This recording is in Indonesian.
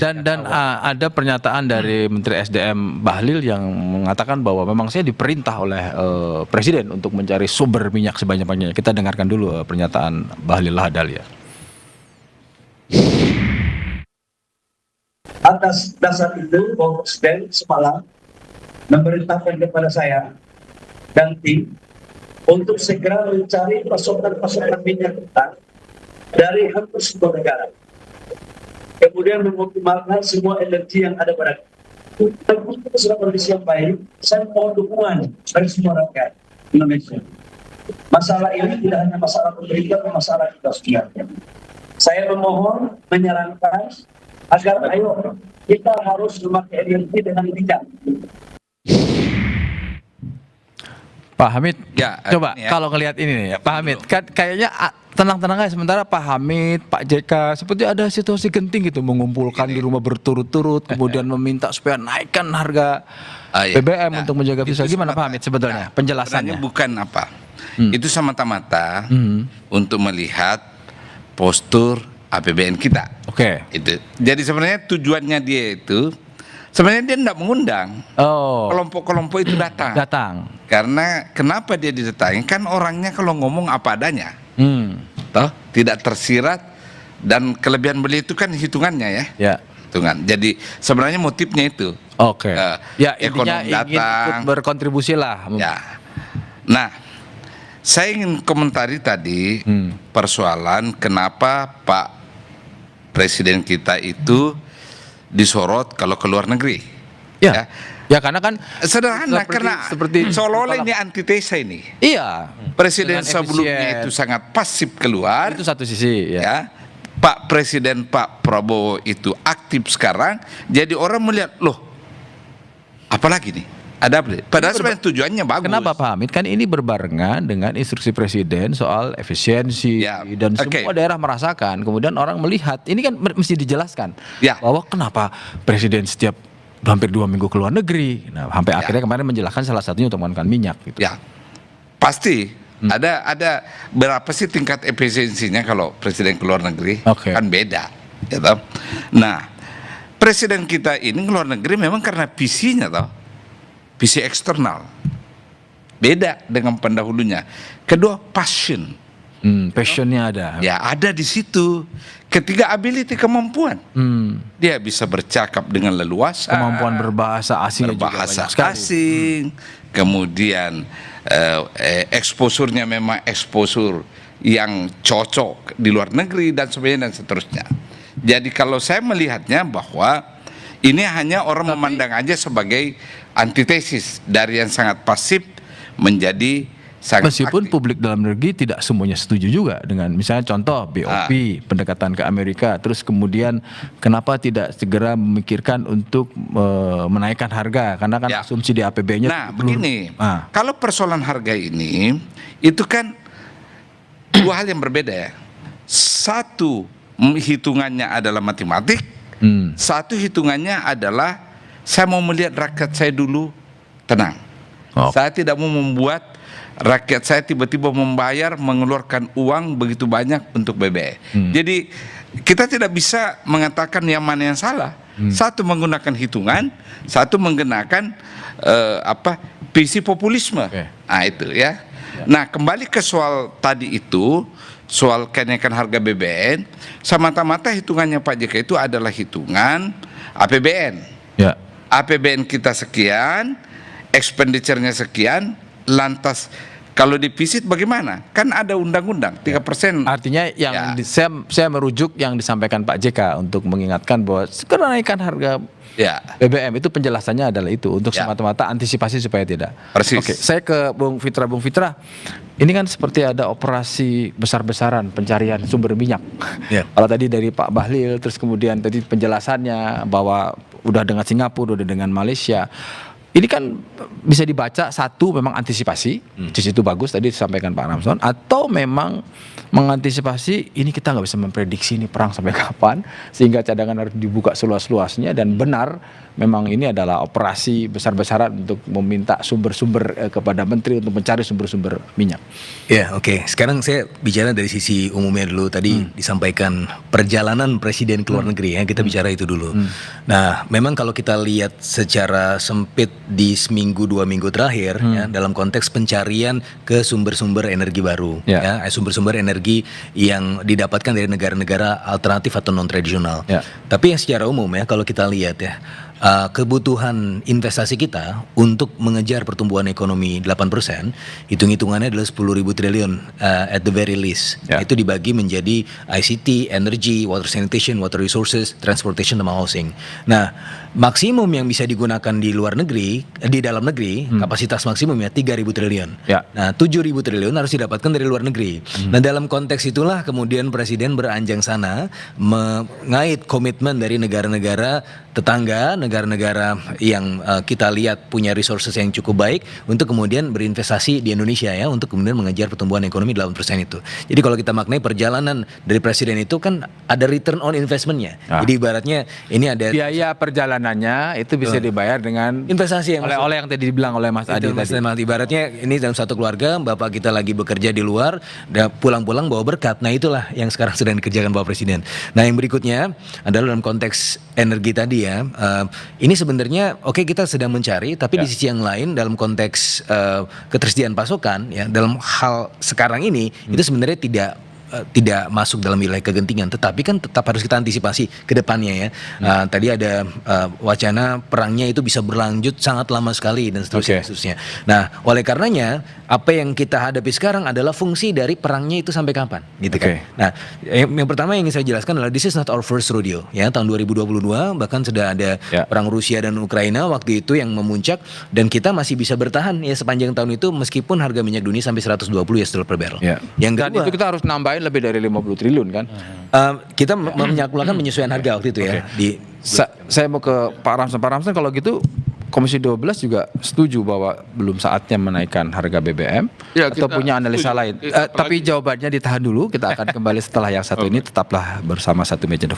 Ada pernyataan dari Menteri SDM Bahlil yang mengatakan bahwa memang saya diperintah oleh Presiden untuk mencari sumber minyak sebanyak-banyaknya. Kita dengarkan dulu pernyataan Bahlil Lahadalia. Atas dasar itu, Bapak Presiden semalam memerintahkan kepada saya dan tim untuk segera mencari pasokan minyak kita dari hampir semua negara. Kemudian mengoptimalkan semua energi yang ada pada kita. Untuk sudah kondisi yang baik, saya mohon dukungan dari semua rakyat Indonesia. Masalah ini tidak hanya masalah pemerintah, masalah kita sebenarnya. Saya memohon, menyarankan agar ayo kita harus memakai energi dengan bijak. Pak Hamid, ya, coba ya. Kalau ngelihat ini nih ya, Pak Hamid, kan kayaknya tenang-tenang aja sementara Pak Hamid, Pak JK seperti ada situasi genting gitu mengumpulkan di rumah berturut-turut, kemudian meminta supaya naikkan harga BBM untuk menjaga fiskal. Gimana Pak Hamid sebetulnya penjelasannya? Bukan apa, itu semata-mata untuk melihat postur APBN kita. Oke. Itu. Jadi sebenarnya tujuannya dia itu sebenarnya dia tidak mengundang kelompok-kelompok itu datang. Karena kenapa dia didatangi? Kan orangnya kalau ngomong apa adanya, toh tidak tersirat, dan kelebihan beliau itu kan hitungannya ya. Hitungan. Jadi sebenarnya motifnya itu. Oke. Ya ekonomi intinya ingin ikut berkontribusi lah. Ya. Nah, saya ingin komentari tadi persoalan kenapa Pak Presiden kita itu disorot kalau ke luar negeri. Ya karena kan sederhana, karena seperti seolah-olah ini antitesa ini. Iya. Presiden sebelumnya itu sangat pasif keluar. Itu satu sisi. Ya. Pak Presiden Pak Prabowo itu aktif sekarang. Jadi orang melihat, loh, apalagi nih? Ada apa? Padahal sebenarnya tujuannya bagus. Kenapa Pak Hamid? Kan ini berbarengan dengan instruksi Presiden soal efisiensi dan semua daerah merasakan. Kemudian orang melihat, ini kan mesti dijelaskan bahwa kenapa Presiden setiap hampir 2 minggu ke luar negeri. Nah, sampai akhirnya kemarin menjelaskan salah satunya untuk menggunakan minyak. Gitu. Ya, pasti ada berapa sih tingkat efisiensinya kalau Presiden ke luar negeri? Kan beda. Gitu. Nah, Presiden kita ini ke luar negeri memang karena visinya visi eksternal, beda dengan pendahulunya. Kedua, passionnya ada. Ya ada di situ. Ketiga, ability, kemampuan. Dia bisa bercakap dengan leluasa. Kemampuan berbahasa asing. Kemudian exposure-nya memang exposure yang cocok di luar negeri dan sebagainya dan seterusnya. Jadi kalau saya melihatnya bahwa ini hanya orang memandang aja sebagai antitesis dari yang sangat pasif menjadi sangat meskipun aktif. Publik dalam negeri tidak semuanya setuju juga dengan misalnya contoh BOP, pendekatan ke Amerika, terus kemudian kenapa tidak segera memikirkan untuk menaikkan harga karena kan asumsi di APBN-nya. Nah begini, kalau persoalan harga ini itu kan dua hal yang berbeda ya. Satu hitungannya adalah matematik, satu hitungannya adalah saya mau melihat rakyat saya dulu tenang. Saya tidak mau membuat rakyat saya tiba-tiba mengeluarkan uang begitu banyak untuk BBM. Jadi kita tidak bisa mengatakan yang mana yang salah. Satu menggunakan hitungan, satu menggunakan visi populisme. Nah itu ya. Nah kembali ke soal tadi itu, soal kenaikan harga BBM, semata-mata hitungannya Pak JK itu adalah hitungan APBN. APBN kita sekian, expenditure-nya sekian, lantas kalau divisit bagaimana? Kan ada undang-undang 3%. Artinya yang saya merujuk yang disampaikan Pak JK untuk mengingatkan bahwa kenaikan harga BBM itu penjelasannya adalah itu untuk semata-mata antisipasi supaya tidak. Oke, saya ke Bung Fitra. Bung Fitra, ini kan seperti ada operasi besar-besaran pencarian sumber minyak. Kalau tadi dari Pak Bahlil, terus kemudian tadi penjelasannya bahwa udah dengan Singapura, udah dengan Malaysia. ini kan bisa dibaca satu memang antisipasi, di situ bagus tadi disampaikan Pak Ramson, atau memang mengantisipasi ini kita nggak bisa memprediksi ini perang sampai kapan, sehingga cadangan harus dibuka seluas-luasnya dan benar memang ini adalah operasi besar-besaran untuk meminta sumber-sumber kepada menteri untuk mencari sumber-sumber minyak. Ya, oke. Sekarang saya bicara dari sisi umumnya dulu. Tadi disampaikan perjalanan presiden ke luar negeri ya, kita bicara itu dulu. Nah, memang kalau kita lihat secara sempit di seminggu 2 minggu terakhir ya, dalam konteks pencarian ke sumber-sumber energi baru ya, sumber-sumber energi yang didapatkan dari negara-negara alternatif atau non tradisional. Tapi yang secara umum ya, kalau kita lihat ya, kebutuhan investasi kita untuk mengejar pertumbuhan ekonomi 8%, hitung-hitungannya adalah 10.000 triliun at the very least. Itu dibagi menjadi ICT, energy, water sanitation, water resources, transportation, sama housing. Nah, maksimum yang bisa digunakan di luar negeri, di dalam negeri, kapasitas maksimumnya 3.000 triliun. Nah, 7.000 triliun harus didapatkan dari luar negeri. Nah, dalam konteks itulah kemudian Presiden beranjang sana mengait komitmen dari negara-negara tetangga, negara-negara yang kita lihat punya resources yang cukup baik untuk kemudian berinvestasi di Indonesia ya, untuk kemudian mengejar pertumbuhan ekonomi 8% itu. Jadi kalau kita maknai perjalanan dari Presiden itu kan ada return on investment-nya. Jadi ibaratnya ini ada biaya perjalanannya itu bisa dibayar dengan investasi yang oleh yang tadi dibilang oleh Mas Adi tadi. Ibaratnya ini dalam satu keluarga, bapak kita lagi bekerja di luar, pulang-pulang bawa berkat. Nah, itulah yang sekarang sedang dikerjakan Bapak Presiden. Nah, yang berikutnya adalah dalam konteks energi tadi ya. Ini sebenarnya kita sedang mencari, tapi di sisi yang lain dalam konteks ketersediaan pasokan ya, dalam hal sekarang ini itu sebenarnya tidak masuk dalam wilayah kegentingan, tetapi kan tetap harus kita antisipasi ke depannya ya. Tadi ada wacana perangnya itu bisa berlanjut sangat lama sekali dan seterusnya. Nah, oleh karenanya apa yang kita hadapi sekarang adalah fungsi dari perangnya itu sampai kapan, gitu kan. Nah, yang pertama yang ingin saya jelaskan adalah this is not our first rodeo ya. Tahun 2022 bahkan sudah ada perang Rusia dan Ukraina waktu itu yang memuncak, dan kita masih bisa bertahan ya sepanjang tahun itu meskipun harga minyak dunia sampai $120 per barrel. Yang kedua, dan itu kita harus nambahin lebih dari 50 triliun kan. Kita menyakulkan penyesuaian harga waktu itu ya. Saya mau ke Pak Ramson kalau gitu Komisi 12 juga setuju bahwa belum saatnya menaikkan harga BBM atau punya analisa lain. Tapi jawabannya ditahan dulu, kita akan kembali setelah yang satu ini. Tetaplah bersama Satu Meja The